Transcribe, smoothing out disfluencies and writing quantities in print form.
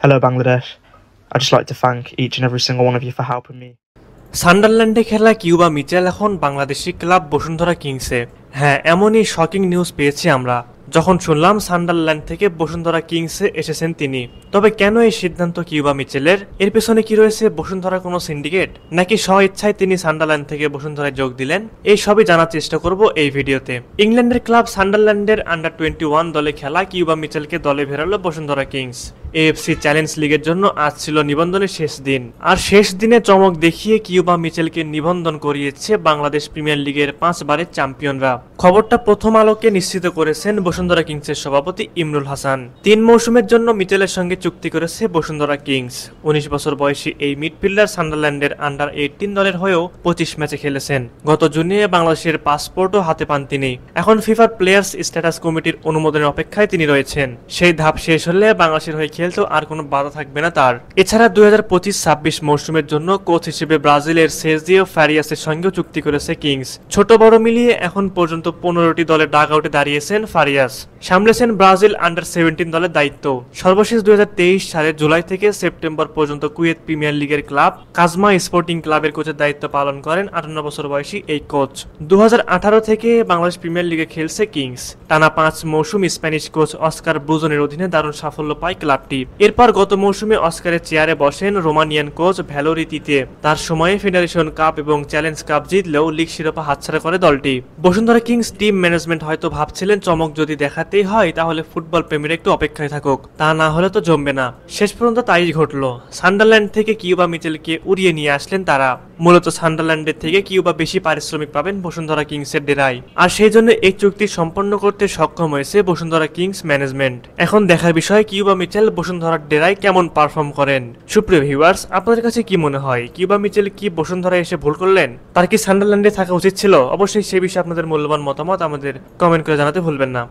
Hello, Bangladesh. I'd just like to thank each and every single one of you for helping me. সান্ডারল্যান্ডে খেলা Cuba Mitchell এখন Bangladeshi club Bashundhara কিংসে। হ্যাঁ, এমনই shocking news পেয়েছি আমরা যখন শুনলাম সান্ডারল্যান্ড থেকে বসুন্ধরা কিংসে এসেছেন তিনি। তবে কেন এই সিদ্ধান্ত কিউবা মিচেলের? এর পেছনে কি রয়েছে বসুন্ধরা কোনো সিন্ডিকেট, নাকি স্ব ইচ্ছায় তিনি সান্ডারল্যান্ড থেকে বসুন্ধরায় যোগ দিলেন? এই সবই জানার চেষ্টা করব এই ভিডিওতে। ইংল্যান্ডের ক্লাব সান্ডারল্যান্ডের আন্ডার-21 দলে খেলা কিউবা মিচেলকে দলে ফেরালো বসুন্ধরা কিংস। এএফসি চ্যালেঞ্জ লিগের জন্য আজ ছিল নিবন্ধনের শেষ দিন, আর শেষ দিনে চমক দেখিয়ে কিউবা মিচেলকে নিবন্ধন করিয়েছে বাংলাদেশ প্রিমিয়ার লিগের 5 বারের চ্যাম্পিয়নরা। খবরটা প্রথম আলোকে নিশ্চিত করেছেন বসুন্ধরা কিংসের সভাপতি ইমরুল হাসান। 3 মৌসুমের জন্য মিচেলের সঙ্গে চুক্তি করেছে বসুন্ধরা কিংস। 19 বছর বয়সী এই মিডফিল্ডার সান্ডারল্যান্ডের আন্ডার-18 দলের হয়েও 25 ম্যাচে খেলেছেন। গত জুনে বাংলাদেশের পাসপোর্টও হাতে পান তিনি। এখন ফিফার প্লেয়ার্স স্ট্যাটাস কমিটির অনুমোদনের অপেক্ষায় তিনি রয়েছেন। সেই ধাপ শেষ হলে বাংলাদেশের হয়ে খেলতেও আর কোনো বাধা থাকবে না তার। এছাড়া 2025-26 মৌসুমের জন্য কোচ হিসেবে ব্রাজিলের সের্জিও ফারিয়াসের সঙ্গেও চুক্তি করেছে কিংস। ছোট বড় মিলিয়ে এখন পর্যন্ত 15টি দলের ডাগ আউটে দাঁড়িয়েছেন ফারিয়াস। সামলেছেন ব্রাজিল আন্ডার-17 দলের দায়িত্ব। সর্বশেষ 2023 সালের জুলাই থেকে সেপ্টেম্বর পর্যন্ত কুয়েত প্রিমিয়ার লিগের ক্লাব কাজমা স্পোর্টিং ক্লাবের কোচের দায়িত্ব পালন করেন 58 বছর বয়সী এই কোচ। 2018 থেকে বাংলাদেশ প্রিমিয়ার লিগে খেলছে কিংস। টানা 5 মৌসুম স্প্যানিশ কোচ অস্কার ব্রুজনের অধীনে দারুণ সাফল্য পায় ক্লাবটি। এরপর গত মৌসুমে অস্কারের চেয়ারে বসেন রোমানিয়ান কোচ ভ্যালোরি তিতে। তার সময়ে ফেডারেশন কাপ এবং চ্যালেঞ্জ কাপ জিতলেও লিগ শিরোপা হাতছাড়া করে দলটি। বসুন্ধরা কিংস টিম ম্যানেজমেন্ট হয়তো ভাবছিলেন চমক যদি দেখাতেই হয় তাহলে ফুটবল প্রেমীরা একটু অপেক্ষায় থাকুক, তা না হলে তো জমবে না। শেষ পর্যন্ত তাই ঘটলো। সান্ডারল্যান্ড থেকে কিউবা মিচেলকে উড়িয়ে নিয়ে আসলেন তারা। মূলত সান্ডারল্যান্ডের থেকে কিউবা বেশি পারিশ্রমিক পাবেন বসুন্ধরা কিংসের ডেরায়, আর সেই জন্য এই চুক্তি সম্পন্ন করতে সক্ষম হয়েছে বসুন্ধরা কিংস ম্যানেজমেন্ট। এখন দেখার বিষয় কিউবা মিচেল বসুন্ধরার ডেরায় কেমন পারফর্ম করেন। সুপ্রিয় ভিউয়ার্স, আপনাদের কাছে কি মনে হয় কিউবা মিচেল কি বসুন্ধরায় এসে ভুল করলেন? তার কি সান্ডারল্যান্ডে থাকা উচিত ছিল? অবশ্যই সে বিষয়ে আপনাদের মূল্যবান মতামত আমাদের কমেন্ট করে জানাতে ভুলবেন না।